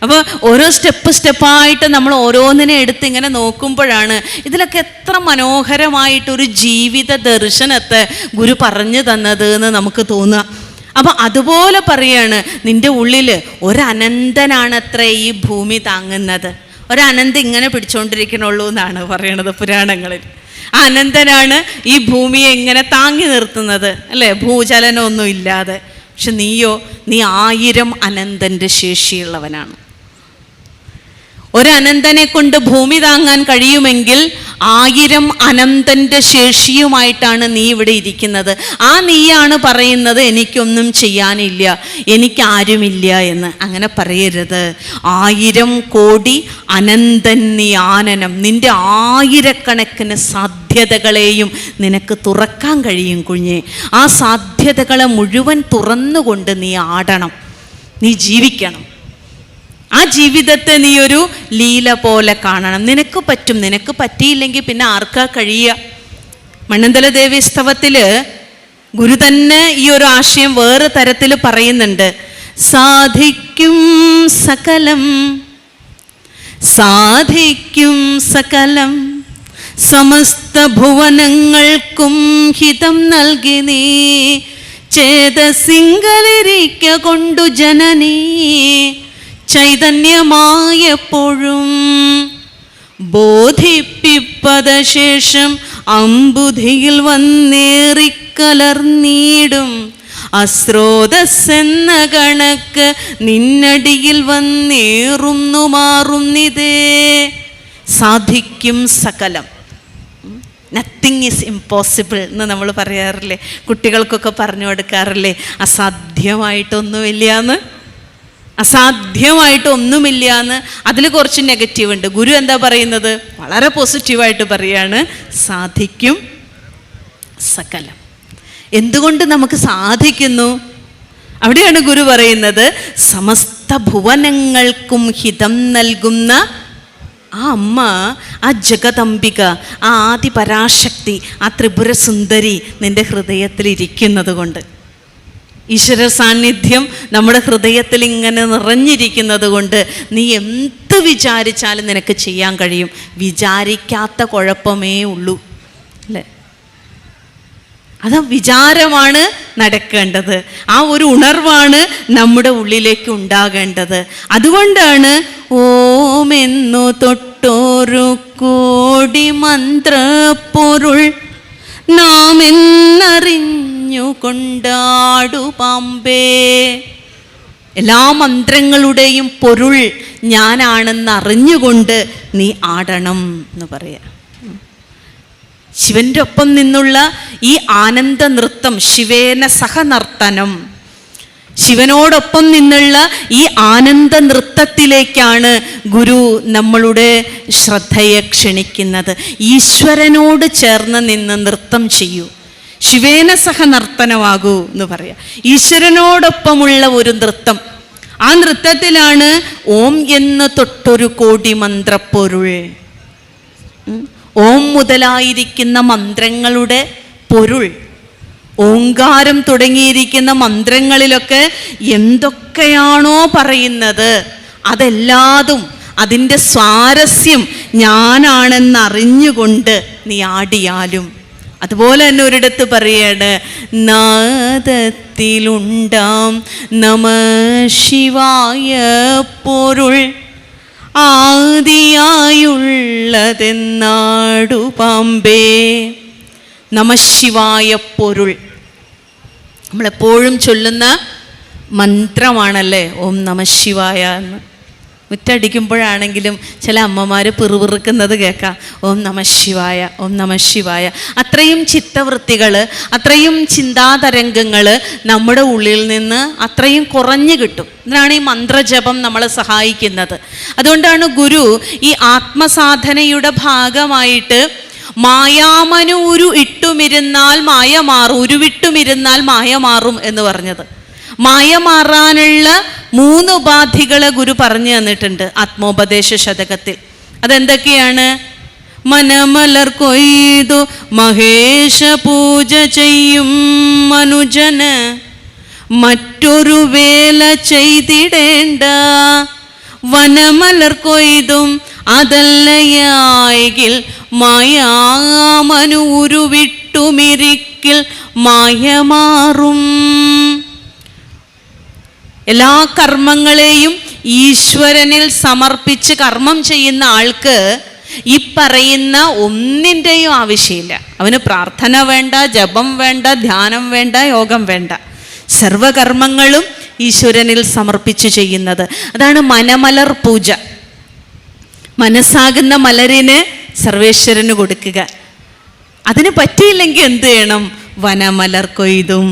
അപ്പോൾ ഓരോ സ്റ്റെപ്പായിട്ട് നമ്മൾ ഓരോന്നിനെ എടുത്ത് ഇങ്ങനെ നോക്കുമ്പോഴാണ് ഇതിലൊക്കെ എത്ര മനോഹരമായിട്ടൊരു ജീവിത ദർശനത്തെ ഗുരു പറഞ്ഞു തന്നത് എന്ന് നമുക്ക് തോന്നുക. അപ്പം അതുപോലെ പറയാണ്, നിൻ്റെ ഉള്ളിൽ ഒരനന്തനാണത്രേ ഈ ഭൂമി താങ്ങുന്നത്. ഒരനന്തം ഇങ്ങനെ പിടിച്ചുകൊണ്ടിരിക്കണുള്ളൂ എന്നാണ് പറയണത് പുരാണങ്ങളിൽ. ആ അനന്തനാണ് ഈ ഭൂമിയെ ഇങ്ങനെ താങ്ങി നിർത്തുന്നത്, അല്ലേ, ഭൂചലനമൊന്നും ഇല്ലാതെ. പക്ഷെ നീയോ, നീ 1000 അനന്തൻ്റെ ശേഷിയുള്ളവനാണ്. ഒരനന്തനെ കൊണ്ട് ഭൂമി താങ്ങാൻ കഴിയുമെങ്കിൽ 1000 അനന്തൻ്റെ ശേഷിയുമായിട്ടാണ് നീ ഇവിടെ ഇരിക്കുന്നത്. ആ നീയാണ് പറയുന്നത് എനിക്കൊന്നും ചെയ്യാനില്ല, എനിക്കാരുമില്ല എന്ന്. അങ്ങനെ പറയരുത്. 1000 കോടി അനന്തൻ നീ ആനനം. നിൻ്റെ 1000കണക്കിന് സാധ്യതകളെയും നിനക്ക് തുറക്കാൻ കഴിയും കുഞ്ഞെ. ആ സാധ്യതകളെ മുഴുവൻ തുറന്നുകൊണ്ട് നീ ആടണം, നീ ജീവിക്കണം. ആ ജീവിതത്തെ നീ ഒരു ലീല പോലെ കാണണം. നിനക്ക് പറ്റും. നിനക്ക് പറ്റിയില്ലെങ്കിൽ പിന്നെ ആർക്കാ കഴിയുക? മണ്ണന്തല ദേവി സ്തവത്തിൽ ഗുരു തന്നെ ഈ ഒരു ആശയം വേറെ തരത്തിൽ പറയുന്നുണ്ട്. സാധിക്കും സകലം, സാധിക്കും സകലം, സമസ്ത ഭുവനങ്ങൾക്കും ഹിതം നൽകി നീ ചേതസിംഗലിരിക്ക കൊണ്ടു ജനനീ ചൈതന്യമായപ്പോഴും ബോധിപ്പിപ്പതശേഷം അമ്പുധിയിൽ വന്നേറിക്കലർന്നീടും അസ്രോതസ്സെന്ന കണക്ക് നിന്നടിയിൽ വന്നേറുന്നു മാറുന്നിതേ. സാധിക്കും സകലം. നത്തിങ് ഈസ് ഇമ്പോസിബിൾ എന്ന് നമ്മൾ പറയാറില്ലേ, കുട്ടികൾക്കൊക്കെ പറഞ്ഞു കൊടുക്കാറില്ലേ, അസാധ്യമായിട്ടൊന്നുമില്ല എന്ന്. അസാധ്യമായിട്ടൊന്നുമില്ല എന്ന്. അതിൽ കുറച്ച് നെഗറ്റീവ് ഉണ്ട്. ഗുരു എന്താ പറയുന്നത്? വളരെ പോസിറ്റീവായിട്ട് പറയാണ്, സാധിക്കും സകലം. എന്തുകൊണ്ട് നമുക്ക് സാധിക്കുന്നു? അവിടെയാണ് ഗുരു പറയുന്നത്, സമസ്ത ഭുവനങ്ങൾക്കും ഹിതം നൽകുന്ന ആ അമ്മ, ആ ജഗദംബിക, ആ ആദിപരാശക്തി, ആ ത്രിപുര സുന്ദരി നിൻ്റെ ഹൃദയത്തിലിരിക്കുന്നത് കൊണ്ട്, ഈശ്വര സാന്നിധ്യം നമ്മുടെ ഹൃദയത്തിൽ ഇങ്ങനെ നിറഞ്ഞിരിക്കുന്നത് കൊണ്ട് നീ എന്ത് വിചാരിച്ചാലും നിനക്ക് ചെയ്യാൻ കഴിയും. വിചാരിക്കാത്ത കുഴപ്പമേ ഉള്ളൂ, അല്ലേ? അത് വിചാരമാണ് നടക്കേണ്ടത്. ആ ഒരു ഉണർവാണ് നമ്മുടെ ഉള്ളിലേക്ക് ഉണ്ടാകേണ്ടത്. അതുകൊണ്ടാണ് ഓമെന്നു തൊട്ടോരു കോടി മന്ത്രപ്പൊരുൾ നാം എന്നറിഞ്ഞു കൊണ്ടാടു പാമ്പേ. എല്ലാ മന്ത്രങ്ങളുടെയും പൊരുൾ ഞാനാണെന്ന് അറിഞ്ഞുകൊണ്ട് നീ ആടണം എന്ന് പറയാം. ശിവൻ്റെ ഒപ്പം നിന്നുള്ള ഈ ആനന്ദ നൃത്തം, ശിവേന സഹനർത്തനം, ശിവനോടൊപ്പം നിന്നുള്ള ഈ ആനന്ദ നൃത്തത്തിലേക്കാണ് ഗുരു നമ്മളുടെ ശ്രദ്ധയെ ക്ഷണിക്കുന്നത്. ഈശ്വരനോട് ചേർന്ന് നിന്ന് നൃത്തം ചെയ്യൂ, ശിവേന സഹ നർത്തനമാകൂ എന്ന് പറയാം. ഈശ്വരനോടൊപ്പമുള്ള ഒരു നൃത്തം. ആ നൃത്തത്തിലാണ് ഓം എന്ന് തൊട്ടൊരു കോടി മന്ത്രപ്പൊരുൾ. ഓം മുതലായിരിക്കുന്ന മന്ത്രങ്ങളുടെ പൊരുൾ, ഓങ്കാരം തുടങ്ങിയിരിക്കുന്ന മന്ത്രങ്ങളിലൊക്കെ എന്തൊക്കെയാണോ പറയുന്നത് അതെല്ലാതും അതിൻ്റെ സ്വാരസ്യം ഞാനാണെന്നറിഞ്ഞുകൊണ്ട് നീ ആടിയാലും. അതുപോലെ തന്നെ ഒരിടത്ത് പറയാണ്, നാദത്തിലുണ്ടാം നമ ശിവായ പൊരുൾ ആദിയായുള്ളതെന്നാടു പാമ്പേ. നമശിവായ പൊരുൾ നമ്മളെപ്പോഴും ചൊല്ലുന്ന മന്ത്രമാണല്ലേ ഓം നമശിവായ എന്ന്. മുറ്റടിക്കുമ്പോഴാണെങ്കിലും ചില അമ്മമാർ പിറുപിറുക്കുന്നത് കേൾക്കാം, ഓം നമശിവായ, ഓം നമശിവായ. അത്രയും ചിത്തവൃത്തികൾ, അത്രയും ചിന്താതരംഗങ്ങൾ നമ്മുടെ ഉള്ളിൽ നിന്ന് അത്രയും കുറഞ്ഞു കിട്ടും. ഇതിനാണ് ഈ മന്ത്രജപം നമ്മളെ സഹായിക്കുന്നത്. അതുകൊണ്ടാണ് ഗുരു ഈ ആത്മസാധനയുടെ ഭാഗമായിട്ട് മായാമനു ഇട്ടുമിരുന്നാൽ മായ മാറും, ഉരുവിട്ടുമിരുന്നാൽ മായ മാറും എന്ന് പറഞ്ഞത്. മായ മാറാനുള്ള 3 ഉപാധികളെ ഗുരു പറഞ്ഞു തന്നിട്ടുണ്ട് ആത്മോപദേശ ശതകത്തിൽ. അതെന്തൊക്കെയാണ്? മനമലർ കൊയ്തു മഹേശ പൂജ ചെയ്യും മനുജന് മറ്റൊരു വേല ചെയ്തിടേണ്ട, വനമലർ കൊയ്തും അതല്ലയായെങ്കിൽ മായാമനൂരു വിട്ടുമിരിക്കിൽ മായമാറും. എല്ലാ കർമ്മങ്ങളെയും ഈശ്വരനിൽ സമർപ്പിച്ച് കർമ്മം ചെയ്യുന്ന ആൾക്ക് ഈ പറയുന്ന ഒന്നിൻ്റെയും ആവശ്യമില്ല. അവന് പ്രാർത്ഥന വേണ്ട, ജപം വേണ്ട, ധ്യാനം വേണ്ട, യോഗം വേണ്ട. സർവകർമ്മങ്ങളും ഈശ്വരനിൽ സമർപ്പിച്ച് ചെയ്യുന്നത്. അതാണ് മനമലർ പൂജ. മനസ്സാകുന്ന മലരിന് സർവേശ്വരന് കൊടുക്കുക. അതിന് പറ്റിയില്ലെങ്കിൽ എന്ത് ചെയ്യണം? വനമലർ കൊയ്തും.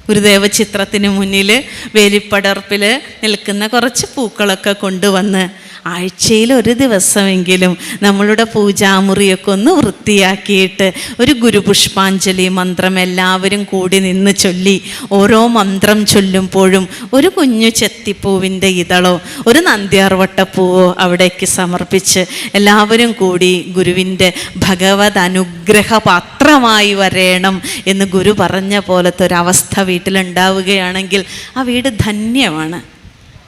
ഗുരുദേവ ചിത്രത്തിന് മുന്നിൽ വേലിപ്പടർപ്പിൽ നിൽക്കുന്ന കുറച്ച് പൂക്കളൊക്കെ കൊണ്ടുവന്ന് ആഴ്ചയിൽ ഒരു ദിവസമെങ്കിലും നമ്മളുടെ പൂജാമുറിയൊക്കെ ഒന്ന് വൃത്തിയാക്കിയിട്ട് ഒരു ഗുരുപുഷ്പാഞ്ജലി മന്ത്രം എല്ലാവരും കൂടി നിന്ന് ചൊല്ലി, ഓരോ മന്ത്രം ചൊല്ലുമ്പോഴും ഒരു കുഞ്ഞു ചെത്തിപ്പൂവിൻ്റെ ഇതളോ ഒരു നന്ദ്യാർവട്ടപ്പൂവോ അവിടേക്ക് സമർപ്പിച്ച് എല്ലാവരും കൂടി ഗുരുവിൻ്റെ ഭഗവത് അനുഗ്രഹപാത്രമായി വരേണം എന്ന് ഗുരു പറഞ്ഞ പോലത്തെ ഒരവസ്ഥ വീട്ടിലുണ്ടാവുകയാണെങ്കിൽ ആ വീട് ധന്യമാണ്,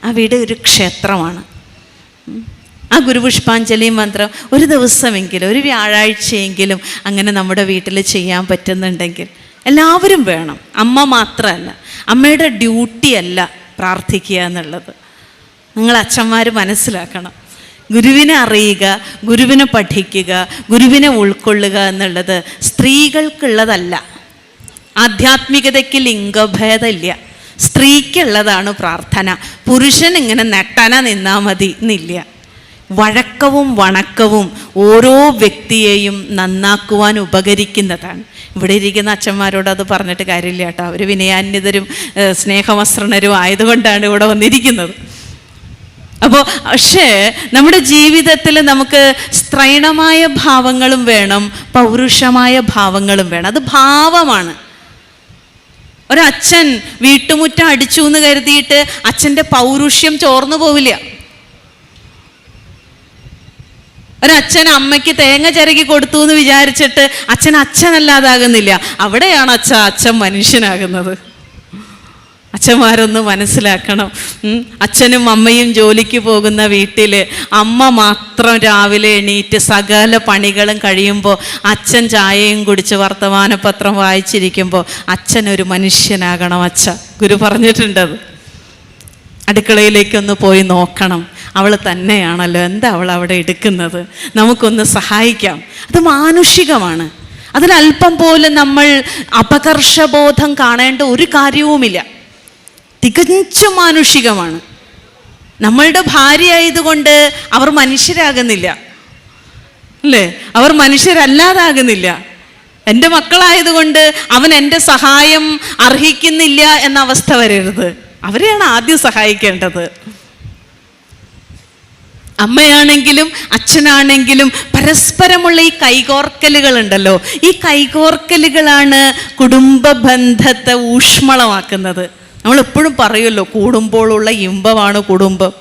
ആ വീട് ഒരു ക്ഷേത്രമാണ്. ആ ഗുരുപുഷ്പാഞ്ജലി മന്ത്രം ഒരു ദിവസമെങ്കിലും, ഒരു വ്യാഴാഴ്ചയെങ്കിലും അങ്ങനെ നമ്മുടെ വീട്ടിൽ ചെയ്യാൻ പറ്റുന്നുണ്ടെങ്കിൽ എല്ലാവരും വേണം. അമ്മ മാത്രമല്ല, അമ്മയുടെ ഡ്യൂട്ടിയല്ല പ്രാർത്ഥിക്കുക എന്നുള്ളത്. നിങ്ങൾ അച്ഛന്മാർ മനസ്സിലാക്കണം. ഗുരുവിനെ അറിയുക, ഗുരുവിനെ പഠിക്കുക, ഗുരുവിനെ ഉൾക്കൊള്ളുക എന്നുള്ളത് സ്ത്രീകൾക്കുള്ളതല്ല. ആധ്യാത്മികതയ്ക്ക് ലിംഗഭേദമില്ല. സ്ത്രീക്കുള്ളതാണ് പ്രാർത്ഥന. പുരുഷൻ ഇങ്ങനെ നെട്ടന നിന്നാൽ മതി എന്നില്ല. വഴക്കവും വണക്കവും ഓരോ വ്യക്തിയെയും നന്നാക്കുവാൻ ഉപകരിക്കുന്നതാണ്. ഇവിടെ ഇരിക്കുന്ന അച്ഛന്മാരോട് അത് പറഞ്ഞിട്ട് കാര്യമില്ല കേട്ടോ. അവർ വിനയാന്യതരും സ്നേഹമസൃണരും ആയതുകൊണ്ടാണ് ഇവിടെ വന്നിരിക്കുന്നത്. അപ്പോൾ പക്ഷേ നമ്മുടെ ജീവിതത്തിൽ നമുക്ക് സ്ത്രൈണമായ ഭാവങ്ങളും വേണം, പൗരുഷമായ ഭാവങ്ങളും വേണം. അത് ഭാവമാണ്. ഒരച്ഛൻ വീട്ടുമുറ്റം അടിച്ചു എന്ന് കരുതിയിട്ട് അച്ഛൻ്റെ പൗരുഷ്യം ചോർന്നു പോവില്ല. ഒരച്ഛൻ അമ്മയ്ക്ക് തേങ്ങ ചിരകി കൊടുത്തു എന്ന് വിചാരിച്ചിട്ട് അച്ഛൻ അച്ഛനല്ലാതാകുന്നില്ല. അവിടെയാണ് അച്ഛൻ മനുഷ്യനാകുന്നത്. അച്ഛന്മാരൊന്ന് മനസ്സിലാക്കണം. അച്ഛനും അമ്മയും ജോലിക്ക് പോകുന്ന വീട്ടിൽ അമ്മ മാത്രം രാവിലെ എണീറ്റ് സകല പണികളും കഴിയുമ്പോൾ അച്ഛൻ ചായയും കുടിച്ച് വർത്തമാനപത്രം വായിച്ചിരിക്കുമ്പോൾ അച്ഛനൊരു മനുഷ്യനാകണം. ഗുരു പറഞ്ഞിട്ടുണ്ടത്. അടുക്കളയിലേക്കൊന്ന് പോയി നോക്കണം. അവൾ തന്നെയാണല്ലോ, എന്താ അവൾ അവിടെ എടുക്കുന്നത്, നമുക്കൊന്ന് സഹായിക്കാം. അത് മാനുഷികമാണ്. അതിലല്പം പോലും നമ്മൾ അപകർഷബോധം കാണേണ്ട ഒരു കാര്യവുമില്ല. തികച്ചും മാനുഷികമാണ്. നമ്മളുടെ ഭാര്യ ആയതുകൊണ്ട് അവർ മനുഷ്യരാകുന്നില്ല, അല്ലേ? അവർ മനുഷ്യരല്ലാതാകുന്നില്ല. എൻ്റെ മക്കളായതുകൊണ്ട് അവൻ എൻ്റെ സഹായം അർഹിക്കുന്നില്ല എന്ന അവസ്ഥ വരരുത്. അവരെയാണ് ആദ്യം സഹായിക്കേണ്ടത്. അമ്മയാണെങ്കിലും അച്ഛനാണെങ്കിലും പരസ്പരമുള്ള ഈ കൈകോർക്കലുകൾ ഉണ്ടല്ലോ, ഈ കൈകോർക്കലുകളാണ് കുടുംബ ബന്ധത്തെ ഊഷ്മളമാക്കുന്നത്. നമ്മളെപ്പോഴും പറയുമല്ലോ, കൂടുമ്പോഴുള്ള ഇമ്പമാണ് കുടുംബം.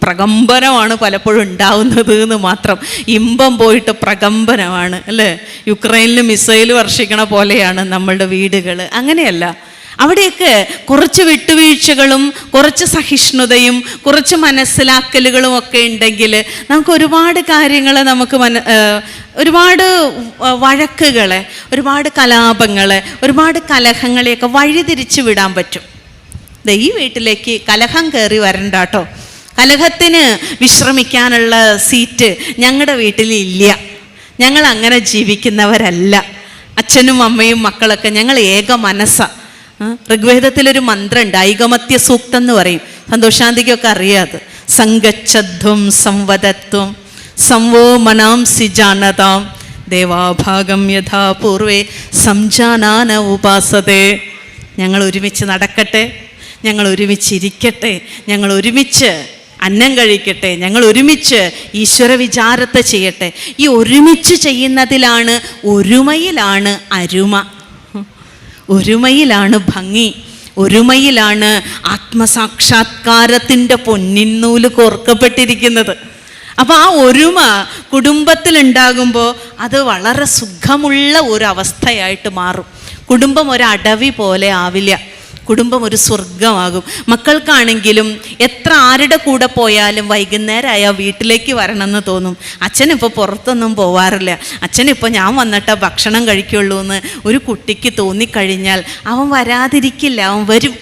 പ്രകമ്പനമാണ് പലപ്പോഴും ഉണ്ടാവുന്നത് എന്ന് മാത്രം. ഇമ്പം പോയിട്ട് പ്രകമ്പനമാണ്, അല്ലേ? യുക്രൈനിൽ മിസൈൽ വർഷിക്കണ പോലെയാണ് നമ്മളുടെ വീടുകൾ. അങ്ങനെയല്ല. അവിടെയൊക്കെ കുറച്ച് വിട്ടുവീഴ്ചകളും കുറച്ച് സഹിഷ്ണുതയും കുറച്ച് മനസ്സിലാക്കലുകളും ഒക്കെ ഉണ്ടെങ്കിൽ നമുക്ക് ഒരുപാട് കാര്യങ്ങൾ ഒരുപാട് വഴക്കുകളെ, ഒരുപാട് കലാപങ്ങളെ, ഒരുപാട് കലഹങ്ങളെയൊക്കെ വഴിതിരിച്ച് വിടാൻ പറ്റും. ഈ വീട്ടിലേക്ക് കലഹം കയറി വരണ്ട കേട്ടോ. കലഹത്തിന് വിശ്രമിക്കാനുള്ള സീറ്റ് ഞങ്ങളുടെ വീട്ടിലില്ല. ഞങ്ങൾ അങ്ങനെ ജീവിക്കുന്നവരല്ല. അച്ഛനും അമ്മയും മക്കളൊക്കെ ഞങ്ങൾ ഏക മനസ്സാണ്. ഋഗ്വേദത്തിലൊരു മന്ത്രമുണ്ട്, ഐകമത്യ സൂക്തം എന്ന് പറയും. സന്തോഷാന്തിക്കൊക്കെ അറിയാത്. സംഗച്ഛധ്വം സംവദത്വം സംവോ മനാംസി ജാനതാം ദേവാഭാഗം യഥാ പൂർവേ സംജാനാന ഉപാസതേ. ഞങ്ങൾ ഒരുമിച്ച് നടക്കട്ടെ, ഞങ്ങൾ ഒരുമിച്ചിരിക്കട്ടെ, ഞങ്ങൾ ഒരുമിച്ച് അന്നം കഴിക്കട്ടെ, ഞങ്ങൾ ഒരുമിച്ച് ഈശ്വര വിചാരത്തെ ചെയ്യട്ടെ. ഈ ഒരുമിച്ച് ചെയ്യുന്നതിലാണ്, ഒരുമയിലാണ് അരുമ, ഒരുമയിലാണ് ഭംഗി, ഒരുമയിലാണ് ആത്മസാക്ഷാത്കാരത്തിൻ്റെ പൊന്നിന്നൂല് കോർക്കപ്പെട്ടിരിക്കുന്നത്. അപ്പോൾ ആ ഒരുമ കുടുംബത്തിലുണ്ടാകുമ്പോൾ അത് വളരെ സുഖമുള്ള ഒരു അവസ്ഥയായിട്ട് മാറും. കുടുംബം ഒരടവി പോലെ ആവില്ല. കുടുംബം ഒരു സ്വർഗമാകും. മക്കൾക്കാണെങ്കിലും എത്ര ആരുടെ കൂടെ പോയാലും വൈകുന്നേരമായാൽ വീട്ടിലേക്ക് വരണമെന്ന് തോന്നും. അച്ഛനിപ്പോൾ പുറത്തൊന്നും പോവാറില്ല, അച്ഛനിപ്പോൾ ഞാൻ വന്നിട്ടേ ഭക്ഷണം കഴിക്കുള്ളൂ എന്ന് ഒരു കുട്ടിക്ക് തോന്നിക്കഴിഞ്ഞാൽ അവൻ വരാതിരിക്കില്ല, അവൻ വരും.